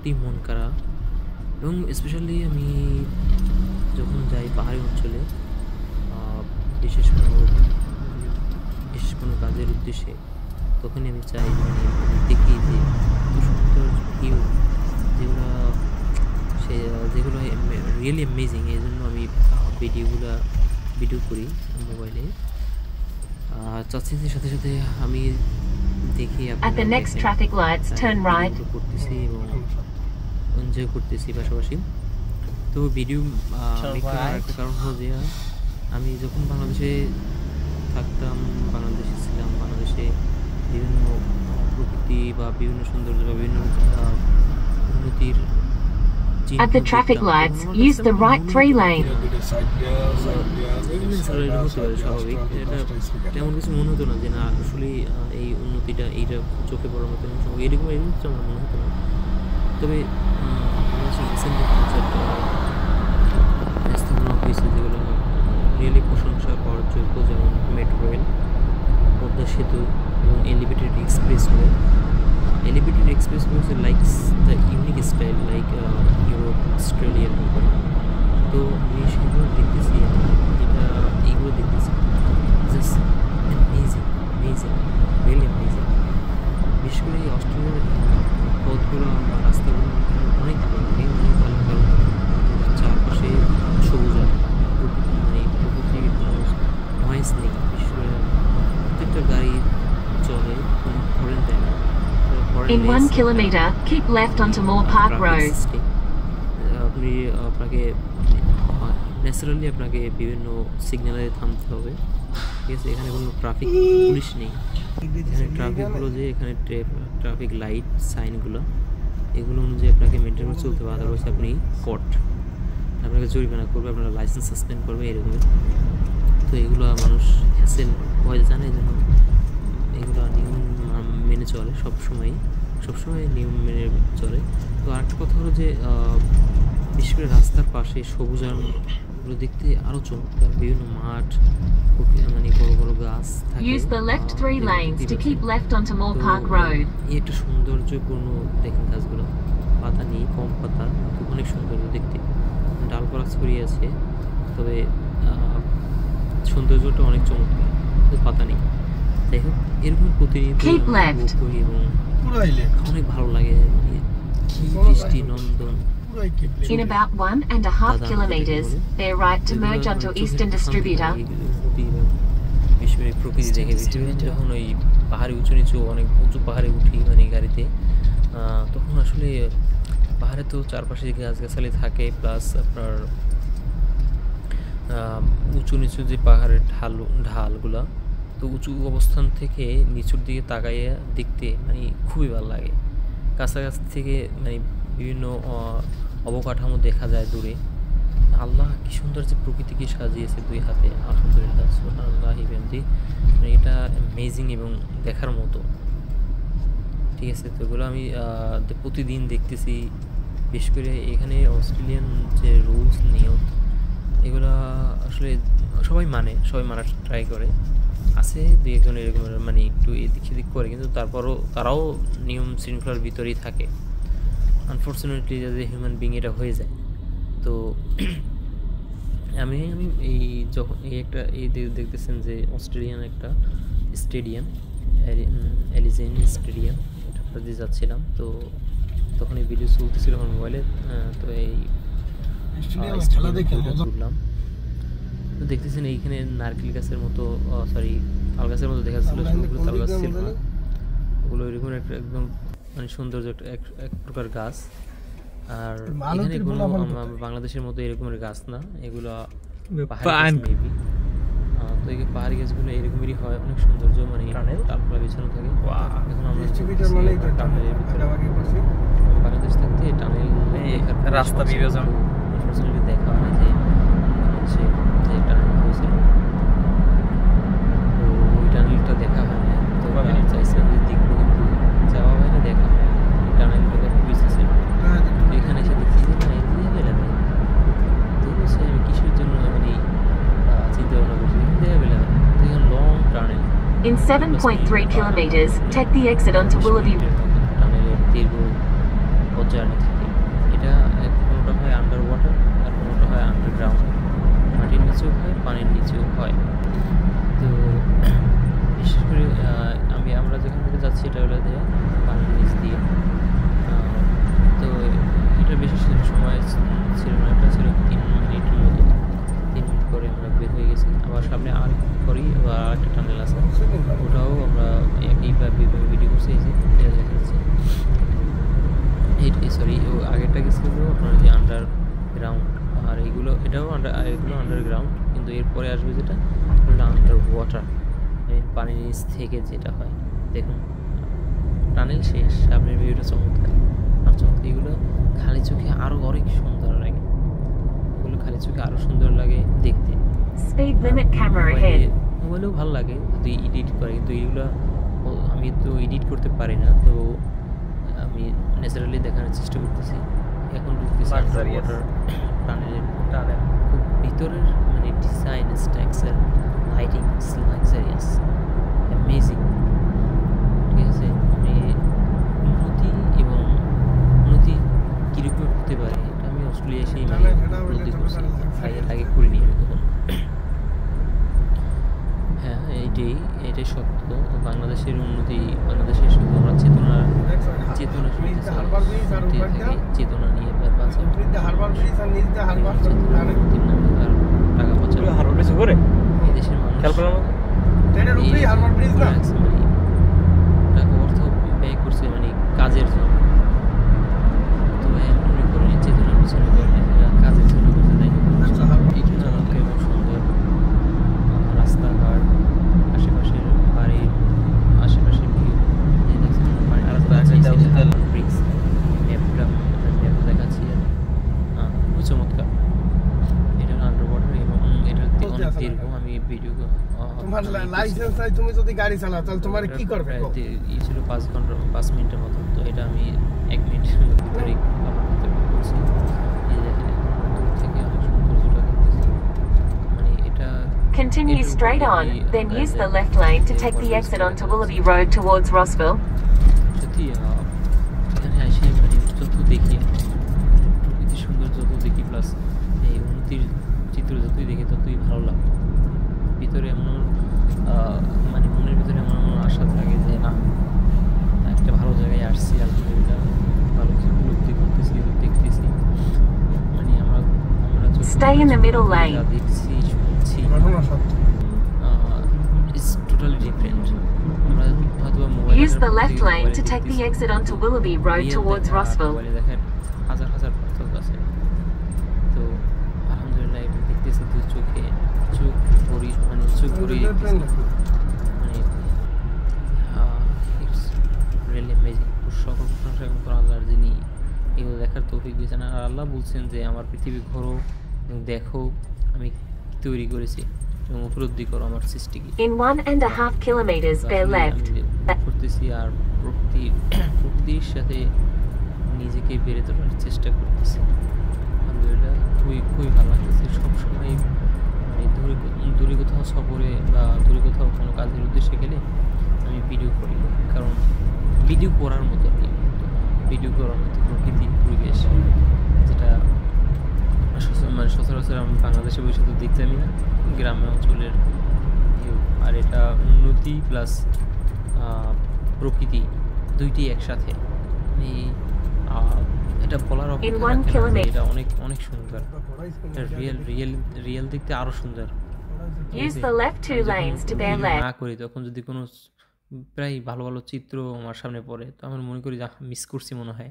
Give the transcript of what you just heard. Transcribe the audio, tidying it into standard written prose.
সত্যি মন কাড়া। এবং স্পেশালি আমি যখন যাই পাহাড়ি অঞ্চলে বিশেষ কোনো কাজের উদ্দেশ্যে, তখনই আমি চাই মানে আমি দেখি যে এত সুন্দর ভিউ যেগুলো যেগুলো রিয়েলি অ্যামেজিং। এই জন্য আমি ভিডিও করি মোবাইলে। চাচ্ছি যে সাথে সাথে আমি দেখি At the next traffic lights, turn right. করতেছি এবং এনজয় করতেছি পাশাপাশি। তো ভিডিও মেক করার একটা কারণ হলো যে আমি যখন বাংলাদেশে থাকতাম, বাংলাদেশে ছিলাম, বাংলাদেশে বিভিন্ন প্রকৃতি বা বিভিন্ন সৌন্দর্য বা বিভিন্ন উন্নতির At the traffic lights, use the right 3 lane. স্বাভাবিক, এটা তেমন কিছু মনে হতো না যে না আসলে এই উন্নতিটা এইটা চোখে পড়ার মতো এরকম কিছু আমার মনে হতো না। তবে স্থাপনা হয়েছে যেগুলো রিয়েলি প্রশংসা করার যোগ্য, যেমন মেট্রো রেল, পদ্মা সেতু এবং elevated expressway likes the unique style like Europe, অস্ট্রেলিয়ার মতো। তো আমি সেগুলো দেখতেছি, এইগুলো দেখতেছি জাস্ট অ্যামেজিং রিয়েলি অ্যামেজিং। বিশেষ করে এই অস্ট্রেলিয়ার পথগুলো বা রাস্তাগুলো অনেক ভালো লাগে, অনেক ভালো, কারণ চারপাশে সবুজায়ন, প্রকৃতির কোনো নয়েজ নেই। বিশেষ করে প্রত্যেকটা গাড়ি চলে, কোনো হরেন দেয় না। In 1 kilometer, keep left onto Moore Park Road. আপনাকে ন্যাচারালি আপনাকে বিভিন্ন সিগন্যালে থামতে হবে, ঠিক আছে? এখানে কোনো ট্রাফিক পুলিশ নেই। এখানে ট্রাফিকগুলো যে এখানে ট্রাফিক লাইট সাইনগুলো, এগুলো অনুযায়ী আপনাকে মেনটেন করে চলতে হবে, আদারওয়াইজ আপনি আপনাকে জরিমানা করবে, আপনার লাইসেন্স সাসপেন্ড করবে, এরকমই। তো এগুলো মানুষ হ্যাসেল ভয় জানে, যেন এগুলো নিয়ম মেনে চলে, সবসময় নিয়ম মেনে চলে। তো আরেকটা কথা হলো যে বিশেষ করে রাস্তার পাশে সবুজায়নগুলো দেখতে আরও চমৎকার, বিভিন্ন মাঠ, মানে বড় বড় গাছ থাকে। Use the left 3 lanes to keep left onto Moore Park Road. এই একটা সৌন্দর্যপূর্ণ দেখেন গাছগুলো, পাতা নেই, কম পাতা, অনেক সৌন্দর্য দেখতে, ডালপালা ছড়িয়ে আছে, তবে সৌন্দর্যটা অনেক চমৎকার, পাতা নেই। যাই হোক, এরকম প্রতিনিয়ত করি এবং অনেক ভালো লাগে। দৃষ্টি নন্দন। In about 1.5 kilometers, bear right to merge onto Eastern Distributor. প্রকৃতি দেখে যখন ওই পাহাড়ে অনেক উঁচু পাহাড়ে উঠি মানে গাড়িতে, তখন আসলে পাহাড়ে তো চারপাশে গাছগাছালি থাকে, প্লাস আপনার উঁচু নিচু যে পাহাড়ের ঢালগুলা, তো উঁচু অবস্থান থেকে নিচুর দিকে তাকাইয়া দেখতে মানে খুবই ভালো লাগে। কাছাকাছি থেকে মানে বিভিন্ন অবকাঠামো দেখা যায় দূরে। আল্লাহ কি সুন্দর যে প্রকৃতিকে সাজিয়েছে দুই হাতে, আলহামদুলিল্লাহ, সুবহানাল্লাহি বিহামদিহি, মানে এটা অ্যামেজিং এবং দেখার মতো, ঠিক আছে? তো এগুলো আমি প্রতিদিন দেখতেছি। বিশেষ করে এখানে অস্ট্রেলিয়ান যে রুলস নিয়ম, এগুলো আসলে সবাই মানার ট্রাই করে। আছে দুই একজন এরকম মানে একটু এদিক সেদিক করে, কিন্তু তারাও নিয়ম শৃঙ্খলার ভিতরেই থাকে। আনফর্চুনেটলি যদি হিউম্যান বিং এটা হয়ে যায়। তো আমি এই যখন এই দেখতেছেন যে অস্ট্রেলিয়ান একটা স্টেডিয়াম, এলিজেন স্টেডিয়াম, এটা দিয়ে যাচ্ছিলাম, তো তখন এই ভিডিও চলতেছিল আমার মোবাইলে। তো এই ঘুরলাম, তো দেখতেছেন এইখানে নারকেল গাছের মতো, সরি তাল গাছের মতো দেখা যাচ্ছিল, সবগুলো তাল গাছ ছিল না, ওগুলো এরকম একটা একদম মানে সৌন্দর্য এক প্রকার গাছ। আর এখানে কোনো বাংলাদেশের মতো এরকমের গাছ না, এগুলো মেবি। তো এই পাহাড়ি গাছগুলো এরকমই হয়, অনেক সৌন্দর্য, মানে তারপরে বিছানো থাকে। এখন আমরা বাংলাদেশ থাকতে টানেল রাস্তা বিভাজন আনফর্চুনেটলি দেখা হয় যে টানেল হয়েছিল, তো ওই টানেলটা দেখা হয় না। তো আমি চাইছিলাম যে দেখবো, কিন্তু যাওয়া হয় না, দেখা হয় না। টানেলটা খুব ইচ্ছা ছিল, এখানে এসে দেখছি যে না এগুলো অ্যাভেলেবেল। তো সে আমি কিসের জন্য মানে চিন্তা ভাবনা করছি, অ্যাভেলেবেল। তো এখানে long tunnel. In 7.3 kilometers, take the exit onto Willoughby. টানেলের দীর্ঘ পথ জার্নি থাকে। কাছেও হয়, পানির নিচেও হয়। তো বিশেষ করে আমরা যেখান থেকে যাচ্ছি এটা হলো যে পানির নিচ দিয়ে। তো এটা বেশি সময় ছিল না, এটা ছিল 3 মিনিটের মতো। 3 মিনিট পরে আমরা বের হয়ে গেছি। আবার সামনে আর পরেই আবার আরেকটা টানেল আছে, ওটাও আমরা একইভাবে ভিডিও করছি। এই যে এটা দেখা যাচ্ছে, সরি আগেরটা গেছিল আপনার যে আন্ডারগ্রাউন্ড, আর এগুলো আন্ডারগ্রাউন্ড, কিন্তু এরপরে আসবে যেটা হলো আন্ডার ওয়াটার, পানির নিচ থেকে যেটা হয়। দেখুন টানেল শেষ, আপনার ভিডিওটা চমৎকার আর চমৎকার। এগুলো খালি চোখে আরও অনেক সুন্দর লাগে, এগুলো খালি চোখে আরও সুন্দর লাগে দেখতে। Speed limit camera ahead. মোবাইলেও ভালো লাগে যদি এডিট করে, কিন্তু এইগুলো আমি তো এডিট করতে পারি না, তো আমি ন্যাচারালি দেখানোর চেষ্টা করতেছি। এখন ঢুকতেছি আন্ডার ওয়াটার টানেলের খুব ভিতরের, মানে design, structure, lighting, luxurious, amazing. ঠিক আছে, মানে নদী এবং নদী কীরকম হতে পারে এটা আমি অস্ট্রেলিয়া এসেই মানে উপলব্ধি করছি, আগে করিনি আমি কখনো। হ্যাঁ, এটাই সত্য। বাংলাদেশের উন্নতি, বাংলাদেশের শুধু আমরা চেতনা চেতনা নিয়ে বাঁচা, টাকা পয়সা করে এই দেশের মানুষ টাকা অর্থ ব্যয় করছে মানে কাজের জন্য, তো চেতনার পিছনে কাজের জন্য করতে দেয়। এখানে আমাকে এবং সুন্দর রাস্তাঘাট, আশেপাশের বাড়ির আশেপাশের ভিউ ব্রিক্স ম্যাপ দেখাচ্ছি, খুব চমৎকার। এটা আন্ডার ওয়াটার এবং এটা অনেক দীর্ঘ। আমি ভিডিও তোমার লাইসেন্স নাই, তুমি যদি গাড়ি চালাও তাহলে তোমার কি করবে? ছিল 5 ঘন্টা 5 মিনিটের মতো, তো এটা আমি 1 মিনিটের ভিতরেই কভার করতে পারছি। এই দেখেন দূর থেকে অনেক সৌন্দর্যটা দেখতেছি, মানে এটা Continue straight on, then use the left lane to take the exit onto Willoughby Road towards Rossville. সত্যি এখানে এসে মানে যত দেখি, প্রকৃতির সৌন্দর্য যত দেখি, প্লাস এই উন্নতির চিত্র যতই দেখি ততই ভালো লাগে। ভিতরে এমন মানে মনের ভিতরে এমন আশা থাকে যে না, একটা ভালো জায়গায় আসছি, আলহামদুলিল্লাহ ভালো কিছু উপলব্ধি করতেছি, দেখতেছি। মানে আমরা Stay in the middle lane. দেখছি, শুনছি, it's totally different. আমরা হয়তো মোবাইলে Use the left lane to take the exit onto Willoughby Road towards Rossville. দেখেন হাজার হাজার পার্থক্য আছে। তো আলহামদুলিল্লাহ এটা দেখতেছি দু চোখে, চোখ ভরি, মানে চোখ ভরিয়ে দেখতেছি, মানে ইটস রিয়েলি অ্যামেজিং। সকল প্রশংসা এবং আল্লাহর, যিনি এগুলো দেখার তৌফিক দিয়েছেন। আর আল্লাহ বলছেন যে আমার পৃথিবী ঘোরো এবং দেখো আমি তৈরি করেছি এবং উপলব্ধি করো আমার সৃষ্টিকে। In 1.5 kilometers, bear left. করতেছি আর প্রকৃতির সাথে নিজেকে বেড়ে তোলার চেষ্টা করতেছি। আলহামদুলিল্লাহ খুবই ভালো লাগতেছে। সবসময় মানে দূরে কোথাও সফরে বা দূরে কোথাও কোনো কাজের উদ্দেশ্যে গেলে আমি ভিডিও করি, কারণ ভিডিও করার মতো নেই, ভিডিও করার মতো প্রকৃতির পরিবেশ, যেটা মানে সচরাচর আমি বাংলাদেশে বসে তো দেখতামই না, গ্রামে অঞ্চলের ভিউ। আর এটা উন্নতি প্লাস প্রকৃতি দুইটি একসাথে, এটা বলার অপেক্ষা রাখে না, এটা অনেক অনেক সুন্দর। রিয়েল দেখতে আরো সুন্দর। Use the left 2 lanes to bear left. না করি তখন যদি কোনো প্রায় ভালো ভালো চিত্র আমার সামনে পড়ে, তো আমার মনে করি মিস করছি মনে হয়।